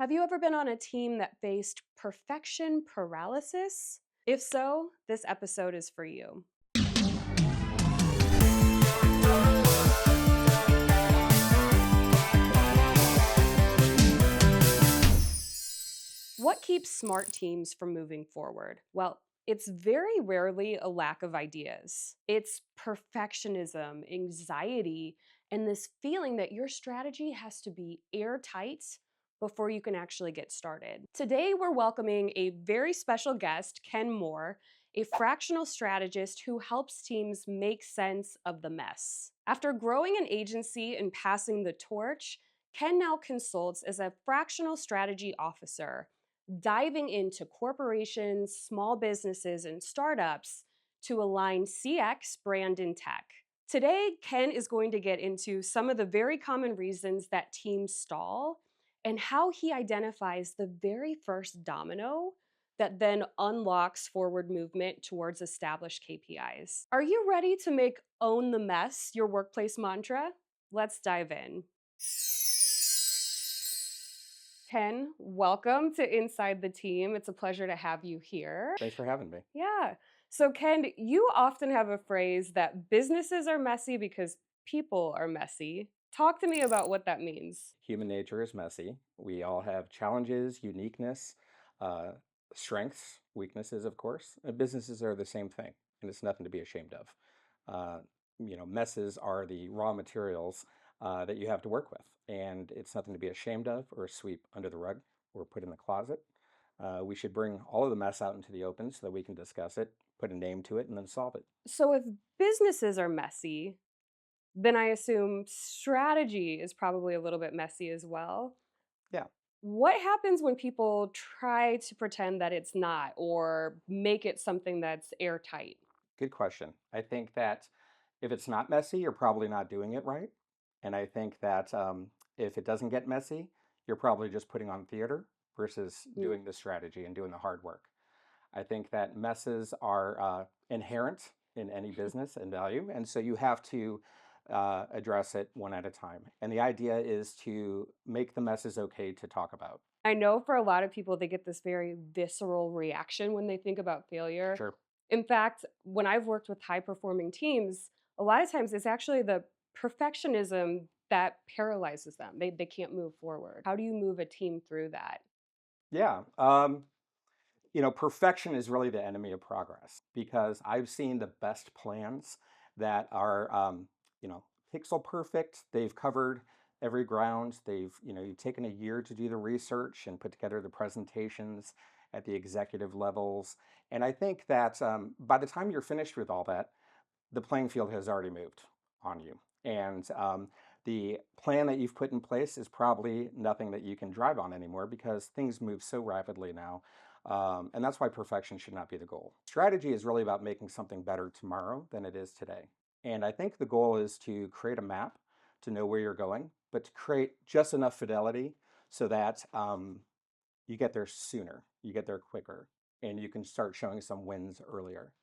Have you ever been on a team that faced perfection paralysis? If so, this episode is for you. What keeps smart teams from moving forward? Well, it's very rarely a lack of ideas. It's perfectionism, anxiety, and this feeling that your strategy has to be airtight before you can actually get started. Today, we're welcoming a very special guest, Ken Moire, a fractional strategist who helps teams make sense of the mess. After growing an agency and passing the torch, Ken now consults as a fractional strategy officer, diving into corporations, small businesses, and startups to align CX, brand, and tech. Today, Ken is going to get into some of the very common reasons that teams stall and how he identifies the very first domino that then unlocks forward movement towards established KPIs. Are you ready to make own the mess your workplace mantra? Let's dive in. Ken, welcome to Inside the Team. It's a pleasure to have you here. Thanks for having me. Yeah. So, Ken, you often have a phrase that businesses are messy because people are messy. Talk to me about what that means. Human nature is messy. We all have challenges, uniqueness, uh, strengths, weaknesses, of course. Businesses are the same thing, and it's nothing to be ashamed of. Uh, Messes are the raw materials that you have to work with, and it's nothing to be ashamed of or sweep under the rug or put in the closet. We should bring all of the mess out into the open so that we can discuss it, put a name to it, and then solve it. So, if businesses are messy, then I assume strategy is probably a little bit messy as well. Yeah. What happens when people try to pretend that it's not or make it something that's airtight? Good question. I think that if it's not messy, you're probably not doing it right. And I think that if it doesn't get messy, you're probably just putting on theater versus Mm. doing the strategy and doing the hard work. I think that messes are inherent in any business and value. And so you have to address it one at a time. And the idea is to make the messes okay to talk about. I know for a lot of people, they get this very visceral reaction when they think about failure. Sure. In fact, when I've worked with high performing teams, a lot of times it's actually the perfectionism that paralyzes them. They can't move forward. How do you move a team through that? Yeah. Perfection is really the enemy of progress because I've seen the best plans that are, pixel perfect. They've covered every ground. You've taken a year to do the research and put together the presentations at the executive levels. And I think that by the time you're finished with all that, the playing field has already moved on you. And the plan that you've put in place is probably nothing that you can drive on anymore because things move so rapidly now. And that's why perfection should not be the goal. Strategy is really about making something better tomorrow than it is today. And I think the goal is to create a map to know where you're going, but to create just enough fidelity so that you get there sooner, you get there quicker, and you can start showing some wins earlier.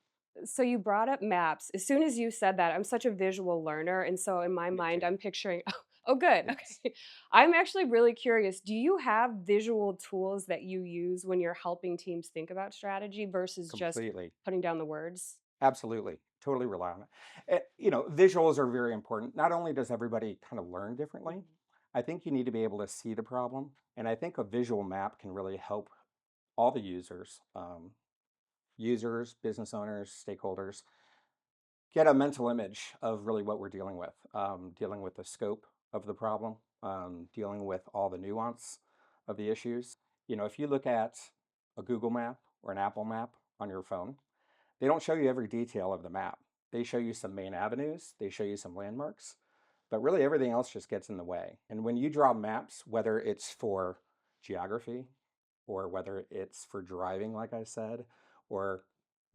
So you brought up maps. As soon as you said that, I'm such a visual learner, and so in my Me mind, too. I'm picturing. Oh, good. Yes, Okay. I'm actually really curious. Do you have visual tools that you use when you're helping teams think about strategy versus just completely. putting down the words? Absolutely. Totally rely on it. Visuals are very important. Not only does everybody kind of learn differently, I think you need to be able to see the problem. And I think a visual map can really help all the users, business owners, stakeholders, get a mental image of really what we're dealing with the scope of the problem, dealing with all the nuance of the issues. If you look at a Google map or an Apple map on your phone, they don't show you every detail of the map. They show you some main avenues, they show you some landmarks, but really everything else just gets in the way. And when you draw maps, whether it's for geography or whether it's for driving, like I said, or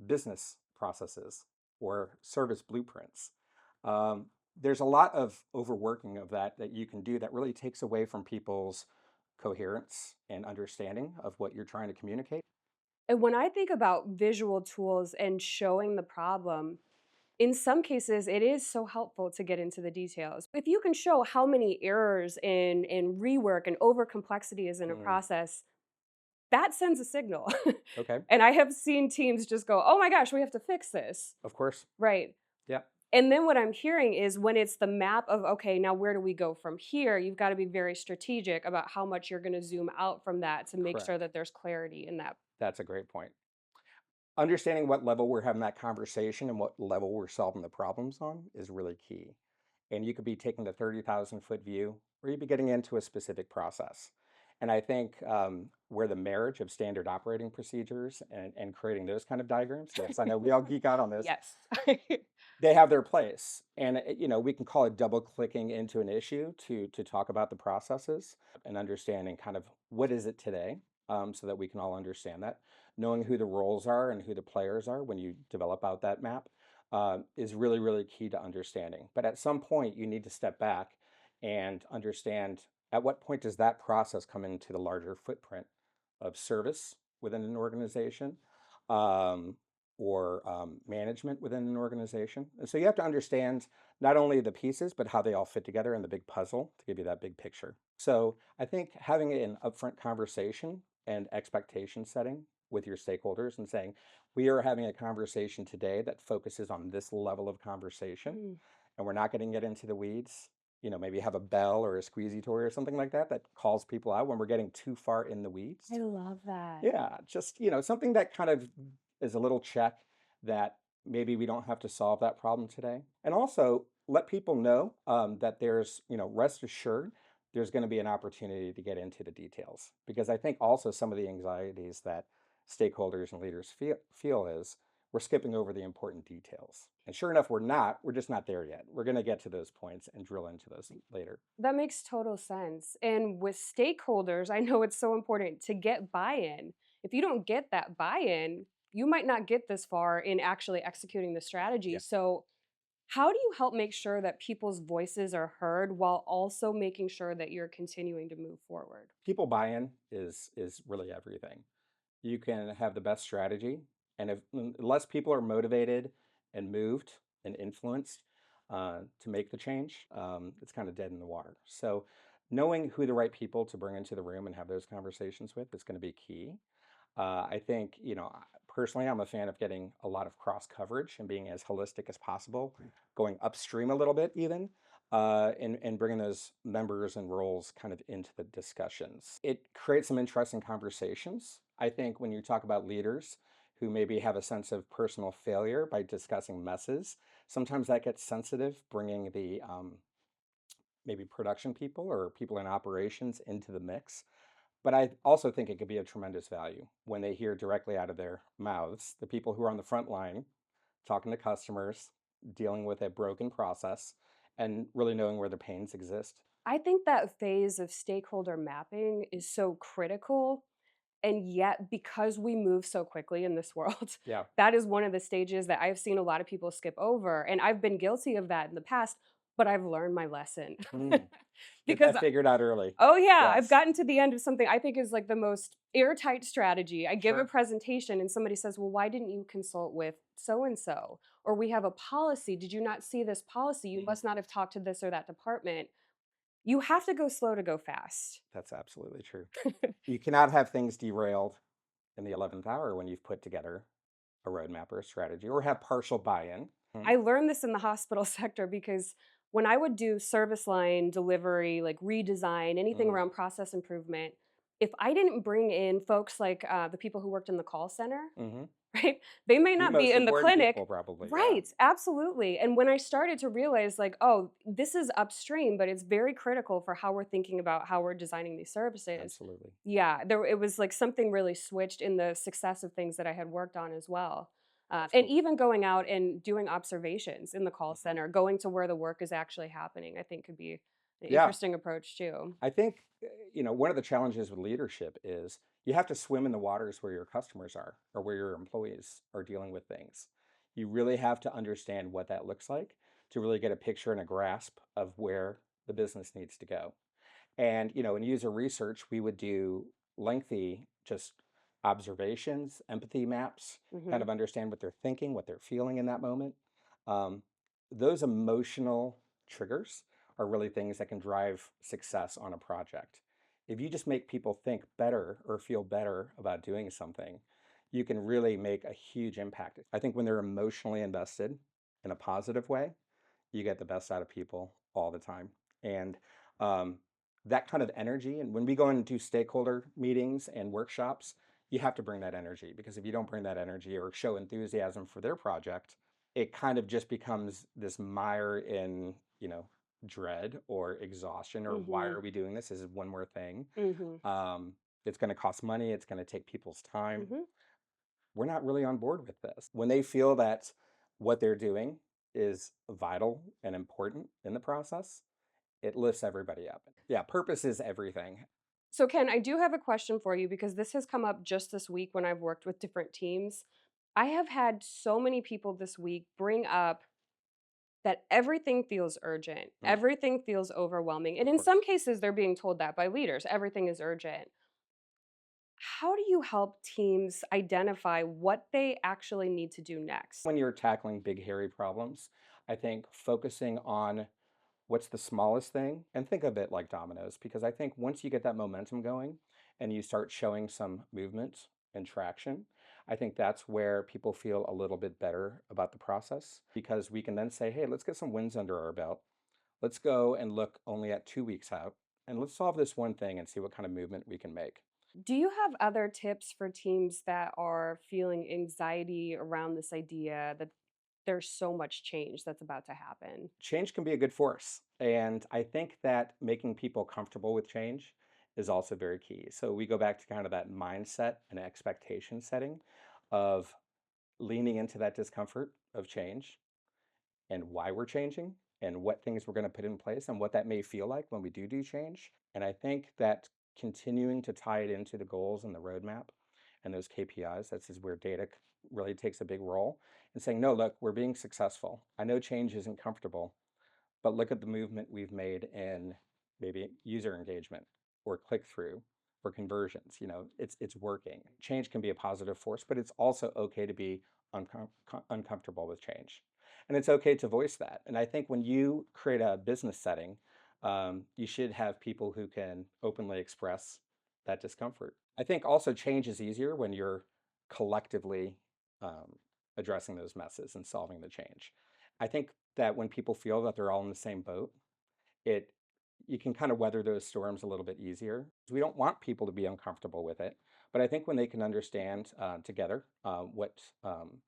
business processes or service blueprints, um, there's a lot of overworking of that you can do that really takes away from people's coherence and understanding of what you're trying to communicate. And when I think about visual tools and showing the problem, In some cases, it is so helpful to get into the details. If you can show how many errors and rework and over complexity is in a Mm, process, that sends a signal. okay, And I have seen teams just go, "Oh my gosh, we have to fix this." of course. Right. Yeah, And then what I'm hearing is when it's the map of, okay, now where do we go from here? You've got to be very strategic about how much you're going to zoom out from that to make sure correct. that there's clarity in that. That's a great point. Understanding what level we're having that conversation and what level we're solving the problems on is really key. And you could be taking the 30,000-foot view, or you'd be getting into a specific process. And I think where the marriage of standard operating procedures and creating those kind of diagrams, yes, I know we all geek out on this, Yes. they have their place. And we can call it double clicking into an issue to talk about the processes and understanding kind of what is it today, so that we can all understand that. Knowing who the roles are and who the players are when you develop out that map is really, really key to understanding. But at some point, you need to step back and understand at what point does that process come into the larger footprint of service within an organization, um, or management within an organization. And so you have to understand not only the pieces, but how they all fit together in the big puzzle to give you that big picture. So I think having an upfront conversation and expectation setting with your stakeholders and saying, we are having a conversation today that focuses on this level of conversation, Mm, and we're not going to get into the weeds. Maybe have a bell or a squeezy toy or something like that that calls people out when we're getting too far in the weeds. I love that. Yeah, just, something that kind of is a little check that maybe we don't have to solve that problem today. And also let people know that there's, rest assured, there's going to be an opportunity to get into the details. Because I think also some of the anxieties that stakeholders and leaders feel is we're skipping over the important details. And sure enough, we're not. We're just not there yet. We're going to get to those points and drill into those later. That makes total sense. And with stakeholders, I know it's so important to get buy in. If you don't get that buy in, you might not get this far in actually executing the strategy. Yeah. So, how do you help make sure that people's voices are heard while also making sure that you're continuing to move forward? People buy-in is really everything. You can have the best strategy, and if unless people are motivated and moved and influenced to make the change, it's kind of dead in the water. So knowing who the right people to bring into the room and have those conversations with is going to be key. I think, personally, I'm a fan of getting a lot of cross coverage and being as holistic as possible, going upstream a little bit even, and bringing those members and roles kind of into the discussions. It creates some interesting conversations. I think when you talk about leaders who maybe have a sense of personal failure by discussing messes, sometimes that gets sensitive, bringing the maybe production people or people in operations into the mix. But I also think it could be of tremendous value when they hear directly out of their mouths the people who are on the front line talking to customers, dealing with a broken process, and really knowing where the pains exist. I think that phase of stakeholder mapping is so critical. And yet, because we move so quickly in this world, Yeah. that is one of the stages that I've seen a lot of people skip over. And I've been guilty of that in the past, but I've learned my lesson. Mm. Get Because that figured out early. oh yeah, I've Yes. gotten to the end of something I think is like the most airtight strategy. I give a Sure. presentation and somebody says, "Well, why didn't you consult with so and so?" Or we have a policy. Did you not see this policy? You Mhm. must not have talked to this or that department. You have to go slow to go fast. That's absolutely true. You cannot have things derailed in the 11th hour when you've put together a roadmap or a strategy or have partial buy in. I learned this in the hospital sector because when I would do service line delivery, like redesign, anything Mm. around process improvement, if I didn't bring in folks like the people who worked in the call center, Hmm. right? They may The not be most in the important clinic. people, probably. Yeah. Right, absolutely. And when I started to realize, like, oh, this is upstream, but it's very critical for how we're thinking about how we're designing these services. Absolutely. Yeah, there it was like something really switched in the success of things that I had worked on as well. And Absolutely. even going out and doing observations in the call Mhm. center, going to where the work is actually happening, I think could be an Yeah. interesting approach too. I think, one of the challenges with leadership is you have to swim in the waters where your customers are or where your employees are dealing with things. You really have to understand what that looks like to really get a picture and a grasp of where the business needs to go. And, in user research, we would do lengthy just observations, empathy maps, kind Hmm. of understand what they're thinking, what they're feeling in that moment. Um, those emotional triggers are really things that can drive success on a project. If you just make people think better or feel better about doing something, you can really make a huge impact. I think when they're emotionally invested in a positive way, you get the best out of people all the time. And um, that kind of energy, and when we go into stakeholder meetings and workshops, you have to bring that energy, because if you don't bring that energy or show enthusiasm for their project, it kind of just becomes this mire in, dread or exhaustion, or why Mhm. are we doing this? This is one more thing. Mhm. Um, it's going to cost money. It's going to take people's time. Mhm. We're not really on board with this. When they feel that what they're doing is vital and important in the process, it lifts everybody up. Yeah, purpose is everything. So, Ken, I do have a question for you because this has come up just this week when I've worked with different teams. I have had so many people this week bring up that everything feels urgent, Mm, everything feels overwhelming. And of in some course. cases, they're being told that by leaders everything is urgent. How do you help teams identify what they actually need to do next? When you're tackling big, hairy problems, I think focusing on what's the smallest thing, and think of it like dominoes, because I think once you get that momentum going and you start showing some movement and traction, I think that's where people feel a little bit better about the process, because we can then say, hey, let's get some wins under our belt. Let's go and look only at 2 weeks out, and let's solve this one thing and see what kind of movement we can make. Do you have other tips for teams that are feeling anxiety around this idea that there's so much change that's about to happen? Change can be a good force. And I think that making people comfortable with change is also very key. So we go back to kind of that mindset and expectation setting of leaning into that discomfort of change and why we're changing and what things we're going to put in place and what that may feel like when we do change. And I think that continuing to tie it into the goals and the roadmap and those KPIs, that's is where data really takes a big role, and saying, no, look, we're being successful. I know change isn't comfortable, but look at the movement we've made in maybe user engagement or click through or conversions. It's working. Change can be a positive force, but it's also okay to be uncomfortable with change. And it's okay to voice that. And I think when you create a business setting, you should have people who can openly express that discomfort. I think also change is easier when you're collectively um, addressing those messes and solving the change. I think that when people feel that they're all in the same boat, it you can kind of weather those storms a little bit easier. We don't want people to be uncomfortable with it, but I think when they can understand together what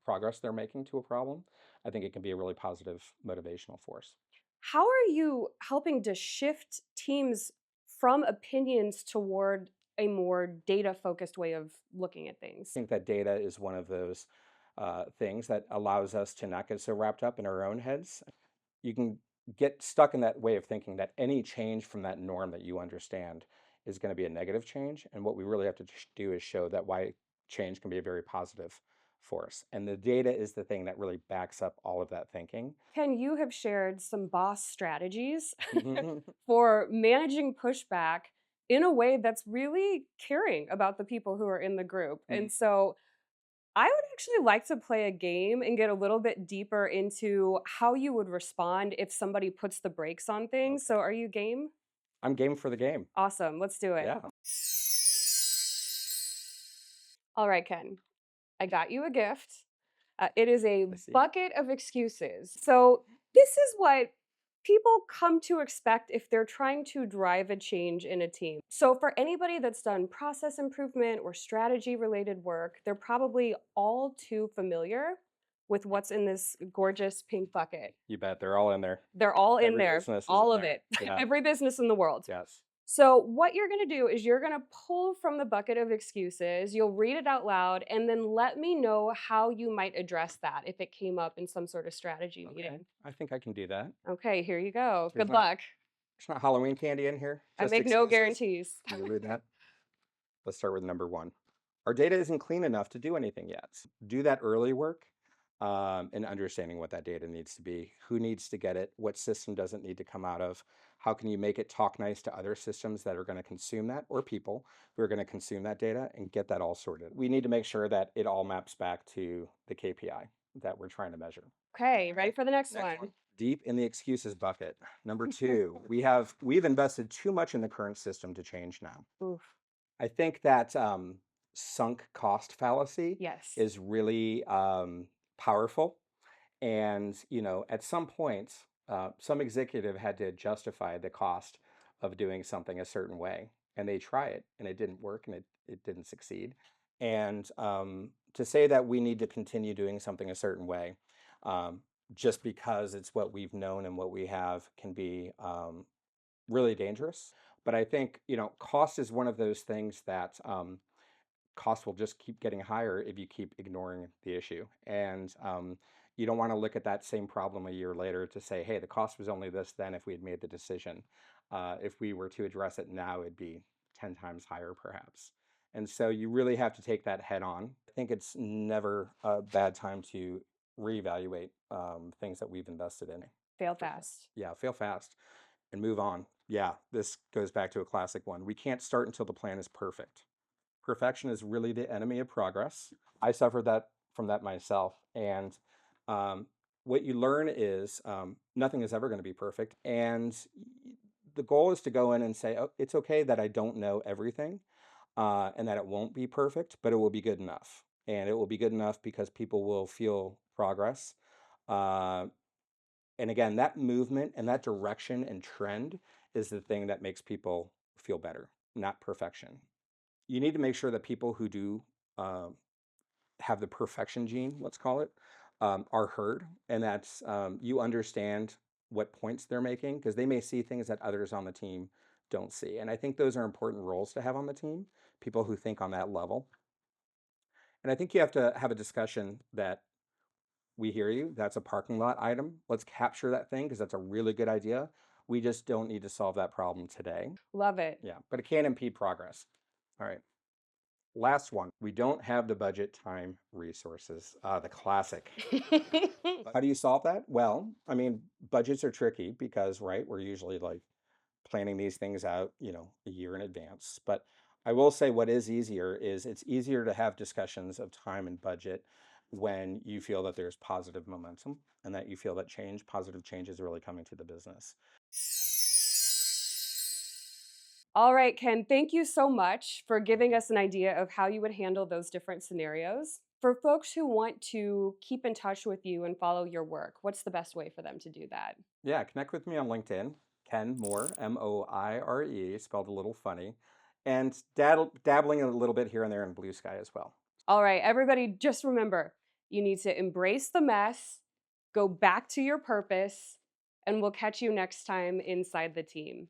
progress they're making to a problem, I think it can be a really positive motivational force. How are you helping to shift teams from opinions toward a more data focused way of looking at I things? think that data is one of those things that allows us to not get so wrapped up in our own heads. You can get stuck in that way of thinking that any change from that norm that you understand is going to be a negative change. And what we really have to do is show that why change can be a very positive force. And the data is the thing that really backs up all of that thinking. Ken, you have shared some boss strategies Mhm. for managing pushback in a way that's really caring about the people who are in the group. Mhm. And so I would actually like to play a game and get a little bit deeper into how you would respond if somebody puts the brakes on things. Okay. So, are you game? I'm game for the game. Awesome. Let's do it. Yeah. All right, Ken. I got you a gift. It is a I see. bucket of excuses. So, this is what people come to expect if they're trying to drive a change in a team. So, for anybody that's done process improvement or strategy related work, they're probably all too familiar with what's in this gorgeous pink bucket. You bet. They're all in there. They're all in Every there, business is all in of there. it, Yeah. every business in the world. Yes. So, what you're going to do is you're going to pull from the bucket of excuses, you'll read it out loud, and then let me know how you might address that if it came up in some sort of strategy Okay. meeting. I think I can do that. Okay, here you go. There's Good not luck. there's not Halloween candy in here. I Just make no excuses. guarantees. Can you read that? Let's start with number one. Our data isn't clean enough to do anything yet. Do that early work in understanding what that data needs to be, who needs to get it, what system does it need to come out of, how can you make it talk nice to other systems that are going to consume that, or people who are going to consume that data, and get that all sorted. We need to make sure that it all maps back to the KPI that we're trying to measure. Okay, ready Okay. for the next Next one. one. Deep in the excuses bucket. Number two, we've invested too much in the current system to change now. Oof. I think that sunk cost fallacy Yes. is really powerful. And, at some point, some executive had to justify the cost of doing something a certain way. And they try it and it didn't work and it didn't succeed. And to say that we need to continue doing something a certain way um, just because it's what we've known and what we have can be really dangerous. But I think, cost is one of those things that costs will just keep getting higher if you keep ignoring the issue. And you don't want to look at that same problem a year later to say, hey, the cost was only this then if we had made the decision. If we were to address it now, it'd be 10 times higher, perhaps. And so you really have to take that head on. I think it's never a bad time to reevaluate things that we've invested in. Fail For sure. fast. Yeah, fail fast and move on. Yeah, this goes back to a classic one. We can't start until the plan is perfect. Perfection is really the enemy of progress. I suffered that from that myself. And um, what you learn is nothing is ever going to be perfect. And the goal is to go in and say, oh, it's okay that I don't know everything and that it won't be perfect, but it will be good enough. And it will be good enough because people will feel progress. Uh, and again, that movement and that direction and trend is the thing that makes people feel better, not perfection. You need to make sure that people who do uh, have the perfection gene, let's call it, are heard, and that you understand what points they're making because they may see things that others on the team don't see. And I think those are important roles to have on the team, people who think on that level. And I think you have to have a discussion that we hear you. That's a parking lot item. Let's capture that thing because that's a really good idea. We just don't need to solve that problem today. Love it. Yeah, but it can impede progress. All right. Last one. We don't have the budget, time, resources. The classic. How do you solve that? Well, I mean, budgets are tricky because, right, we're usually like planning these things out, a year in advance. But I will say what is easier is it's easier to have discussions of time and budget when you feel that there's positive momentum and that you feel that positive change is really coming to the business. All right, Ken, thank you so much for giving us an idea of how you would handle those different scenarios. For folks who want to keep in touch with you and follow your work, what's the best way for them to do that? Yeah, connect with me on LinkedIn, Ken Moire, Moire, spelled a little funny, and dabbling a little bit here and there in Blue Sky as well. All right, everybody, just remember you need to embrace the mess, go back to your purpose, and we'll catch you next time inside the team.